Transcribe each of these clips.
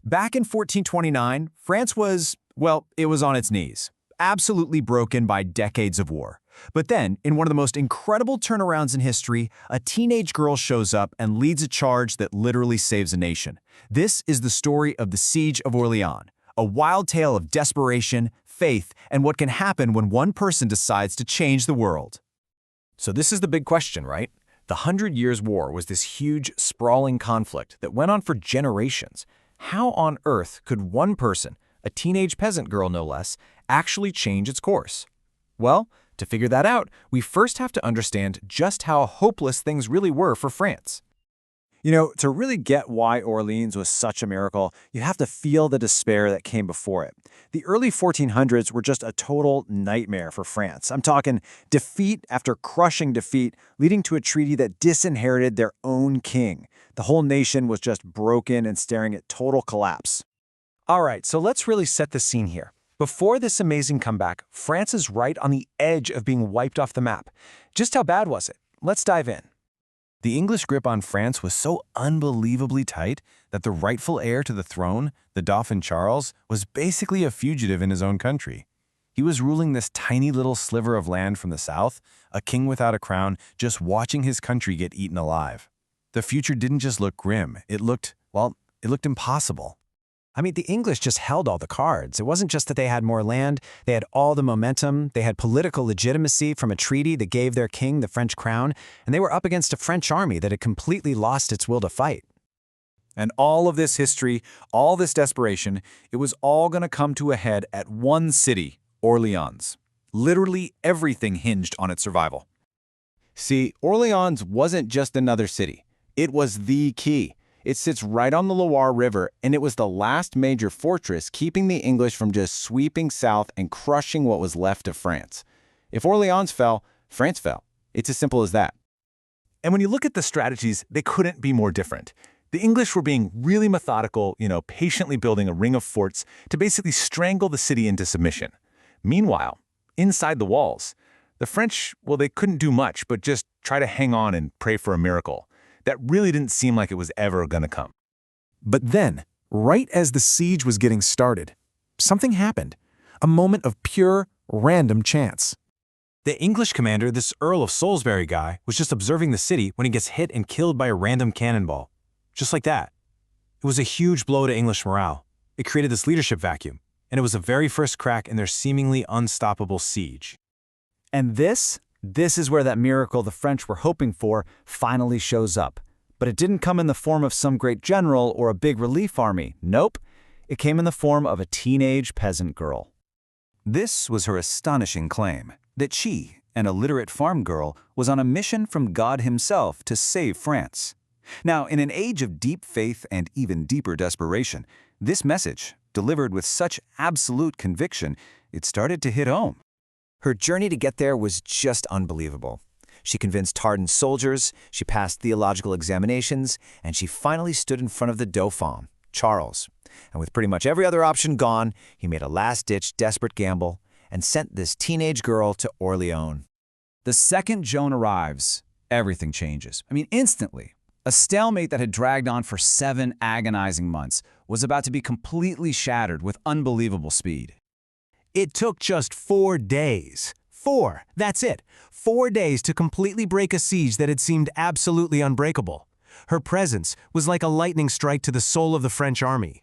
Back in 1429, France was, well, it was on its knees, absolutely broken by decades of war. But then, in one of the most incredible turnarounds in history, a teenage girl shows up and leads a charge that literally saves a nation. This is the story of the Siege of Orléans, a wild tale of desperation, faith, and what can happen when one person decides to change the world. So this is the big question, right? The 100 Years' War was this huge, sprawling conflict that went on for generations. How on earth could one person, a teenage peasant girl no less, actually change its course? Well, to figure that out, we first have to understand just how hopeless things really were for France. To really get why Orleans was such a miracle, you have to feel the despair that came before it. The early 1400s were just a total nightmare for France. I'm talking defeat after crushing defeat, leading to a treaty that disinherited their own king. The whole nation was just broken and staring at total collapse. All right, so let's really set the scene here. Before this amazing comeback, France is right on the edge of being wiped off the map. Just how bad was it? Let's dive in. The English grip on France was so unbelievably tight that the rightful heir to the throne, the Dauphin Charles, was basically a fugitive in his own country. He was ruling this tiny little sliver of land from the south, a king without a crown, just watching his country get eaten alive. The future didn't just look grim, it looked impossible. I mean, the English just held all the cards. It wasn't just that they had more land, they had all the momentum, they had political legitimacy from a treaty that gave their king the French crown, and they were up against a French army that had completely lost its will to fight. And all of this history, all this desperation, it was all going to come to a head at one city, Orléans. Literally everything hinged on its survival. See, Orléans wasn't just another city. It was the key. It sits right on the Loire River, and it was the last major fortress keeping the English from just sweeping south and crushing what was left of France. If Orléans fell, France fell. It's as simple as that. And when you look at the strategies, they couldn't be more different. The English were being really methodical, patiently building a ring of forts to basically strangle the city into submission. Meanwhile, inside the walls, the French, well, they couldn't do much but just try to hang on and pray for a miracle. That really didn't seem like it was ever going to come. But then, right as the siege was getting started, something happened. A moment of pure, random chance. The English commander, this Earl of Salisbury guy, was just observing the city when he gets hit and killed by a random cannonball. Just like that. It was a huge blow to English morale. It created this leadership vacuum, and it was the very first crack in their seemingly unstoppable siege. And this is where that miracle the French were hoping for finally shows up. But it didn't come in the form of some great general or a big relief army. Nope. It came in the form of a teenage peasant girl. This was her astonishing claim, that she, an illiterate farm girl, was on a mission from God himself to save France. Now, in an age of deep faith and even deeper desperation, this message, delivered with such absolute conviction, it started to hit home. Her journey to get there was just unbelievable. She convinced hardened soldiers, she passed theological examinations, and she finally stood in front of the Dauphin, Charles. And with pretty much every other option gone, he made a last-ditch, desperate gamble and sent this teenage girl to Orléans. The second Joan arrives, everything changes. Instantly. A stalemate that had dragged on for 7 agonizing months was about to be completely shattered with unbelievable speed. It took just 4 days. 4, that's it. 4 days to completely break a siege that had seemed absolutely unbreakable. Her presence was like a lightning strike to the soul of the French army.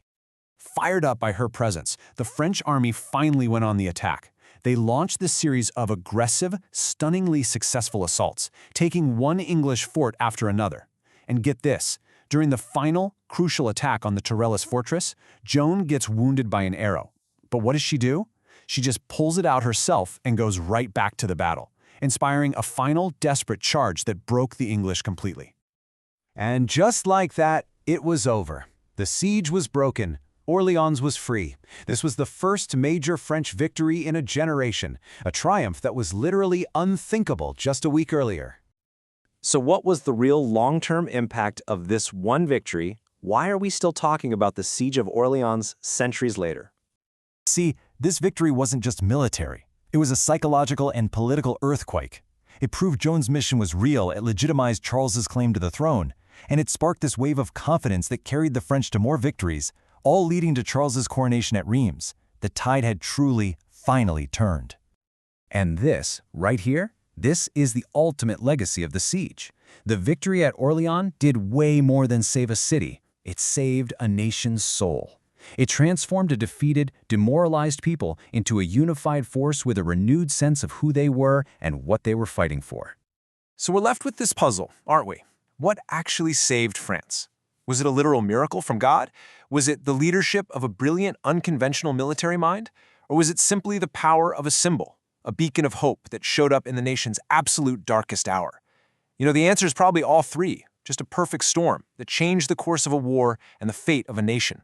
Fired up by her presence, the French army finally went on the attack. They launched this series of aggressive, stunningly successful assaults, taking one English fort after another. And get this, during the final, crucial attack on the Tourelles fortress, Joan gets wounded by an arrow. But what does she do? She just pulls it out herself and goes right back to the battle, inspiring a final, desperate charge that broke the English completely. And just like that, it was over. The siege was broken. Orléans was free. This was the first major French victory in a generation, a triumph that was literally unthinkable just a week earlier. So what was the real long-term impact of this one victory? Why are we still talking about the Siege of Orléans centuries later? See, this victory wasn't just military. It was a psychological and political earthquake. It proved Joan's mission was real, it legitimized Charles's claim to the throne, and it sparked this wave of confidence that carried the French to more victories, all leading to Charles's coronation at Reims. The tide had truly, finally turned. And this, right here, this is the ultimate legacy of the siege. The victory at Orléans did way more than save a city. It saved a nation's soul. It transformed a defeated, demoralized people into a unified force with a renewed sense of who they were and what they were fighting for. So we're left with this puzzle, aren't we? What actually saved France? Was it a literal miracle from God? Was it the leadership of a brilliant, unconventional military mind? Or was it simply the power of a symbol, a beacon of hope that showed up in the nation's absolute darkest hour? You know, the answer is probably all three, just a perfect storm that changed the course of a war and the fate of a nation.